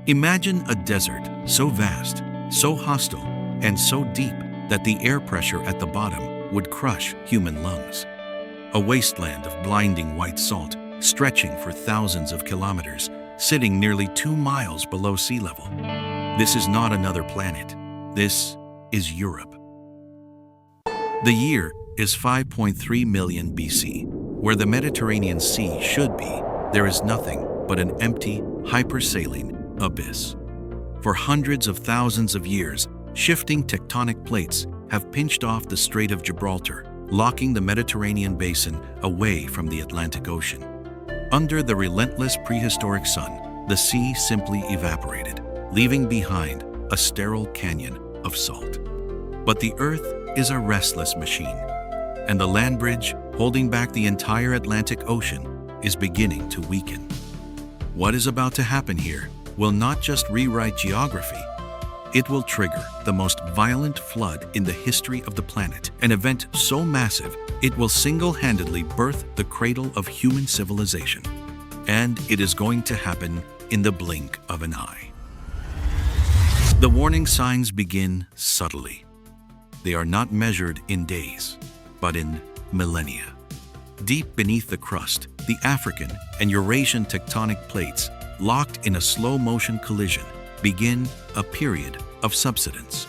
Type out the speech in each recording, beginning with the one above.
Imagine a desert so vast, so hostile, and so deep that the air pressure at the bottom would crush human lungs. A wasteland of blinding white salt stretching for thousands of kilometers, sitting nearly 2 miles below sea level. This is not another planet. This is Europe. The year is 5.3 million BC. Where the Mediterranean Sea should be, there is nothing but an empty, hypersaline abyss. For hundreds of thousands of years, shifting tectonic plates have pinched off the Strait of Gibraltar, locking the Mediterranean basin away from the Atlantic Ocean. Under the relentless prehistoric sun, the sea simply evaporated, leaving behind a sterile canyon of salt. But the Earth is a restless machine, and the land bridge holding back the entire Atlantic Ocean is beginning to weaken. What is about to happen here will not just rewrite geography, it will trigger the most violent flood in the history of the planet, an event so massive it will single-handedly birth the cradle of human civilization. And it is going to happen in the blink of an eye. The warning signs begin subtly. They are not measured in days, but in millennia. Deep beneath the crust, the African and Eurasian tectonic plates, locked in a slow-motion collision, begin a period of subsidence.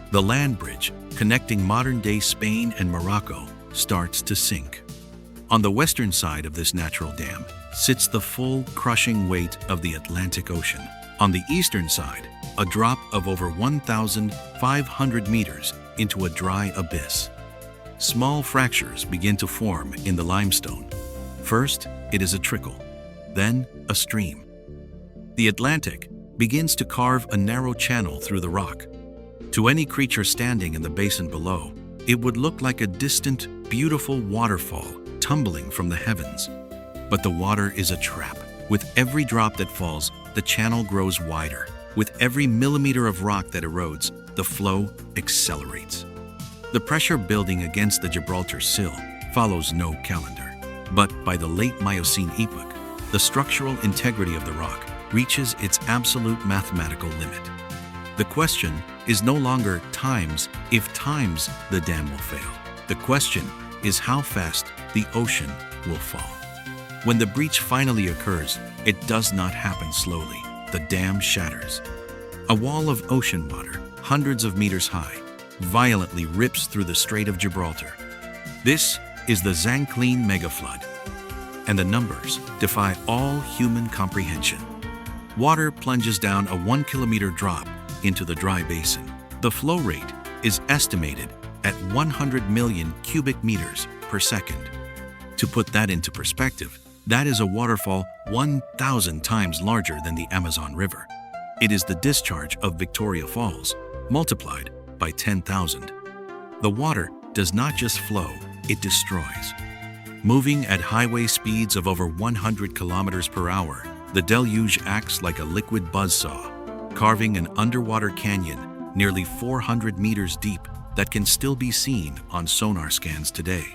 The land bridge connecting modern-day Spain and Morocco starts to sink. On the western side of this natural dam sits the full crushing weight of the Atlantic Ocean. On the eastern side, a drop of over 1,500 meters into a dry abyss. Small fractures begin to form in the limestone. First, it is a trickle, then a stream. The Atlantic begins to carve a narrow channel through the rock. To any creature standing in the basin below, it would look like a distant, beautiful waterfall tumbling from the heavens. But the water is a trap. With every drop that falls, the channel grows wider. With every millimeter of rock that erodes, the flow accelerates. The pressure building against the Gibraltar sill follows no calendar. But by the late Miocene epoch, the structural integrity of the rock reaches its absolute mathematical limit. The question is no longer if times the dam will fail. The question is how fast the ocean will fall. When the breach finally occurs, it does not happen slowly. The dam shatters. A wall of ocean water, hundreds of meters high, violently rips through the Strait of Gibraltar. This is the Zanclean Mega-Flood, and the numbers defy all human comprehension. Water plunges down a 1-kilometer drop into the dry basin. The flow rate is estimated at 100 million cubic meters per second. To put that into perspective, that is a waterfall 1,000 times larger than the Amazon River. It is the discharge of Victoria Falls, multiplied by 10,000. The water does not just flow, it destroys. Moving at highway speeds of over 100 kilometers per hour, the deluge acts like a liquid buzzsaw, carving an underwater canyon nearly 400 meters deep that can still be seen on sonar scans today.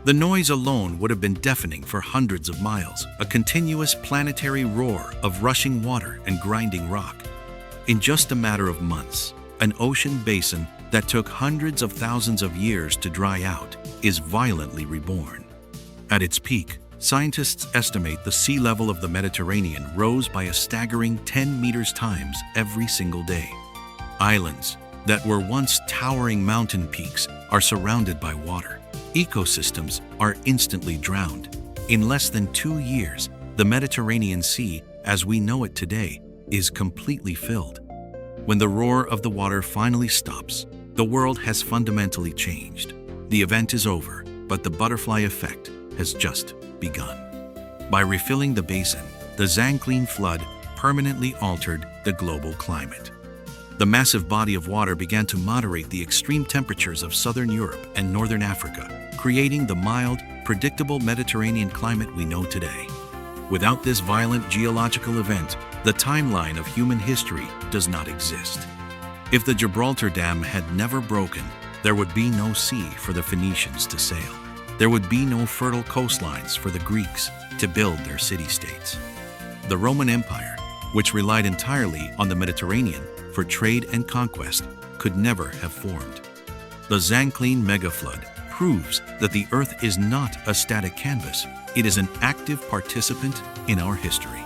The noise alone would have been deafening for hundreds of miles, a continuous planetary roar of rushing water and grinding rock. In just a matter of months, an ocean basin that took hundreds of thousands of years to dry out is violently reborn. At its peak, scientists estimate the sea level of the Mediterranean rose by a staggering 10 meters times every single day. Islands that were once towering mountain peaks are surrounded by water. Ecosystems are instantly drowned. In less than 2 years, the Mediterranean Sea, as we know it today, is completely filled. When the roar of the water finally stops, the world has fundamentally changed. The event is over, but the butterfly effect has just begun. By refilling the basin, the Zanclean flood permanently altered the global climate. The massive body of water began to moderate the extreme temperatures of southern Europe and northern Africa, creating the mild, predictable Mediterranean climate we know today. Without this violent geological event, the timeline of human history does not exist. If the Gibraltar Dam had never broken, there would be no sea for the Phoenicians to sail. There would be no fertile coastlines for the Greeks to build their city-states. The Roman Empire, which relied entirely on the Mediterranean for trade and conquest, could never have formed. The Zanclean Mega-Flood proves that the Earth is not a static canvas, it is an active participant in our history.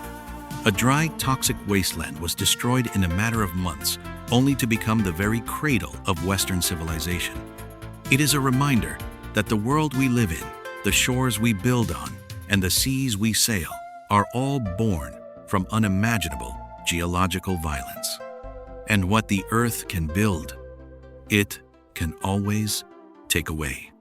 A dry, toxic wasteland was destroyed in a matter of months, only to become the very cradle of Western civilization. It is a reminder that the world we live in, the shores we build on, and the seas we sail are all born from unimaginable geological violence. And what the Earth can build, it can always take away.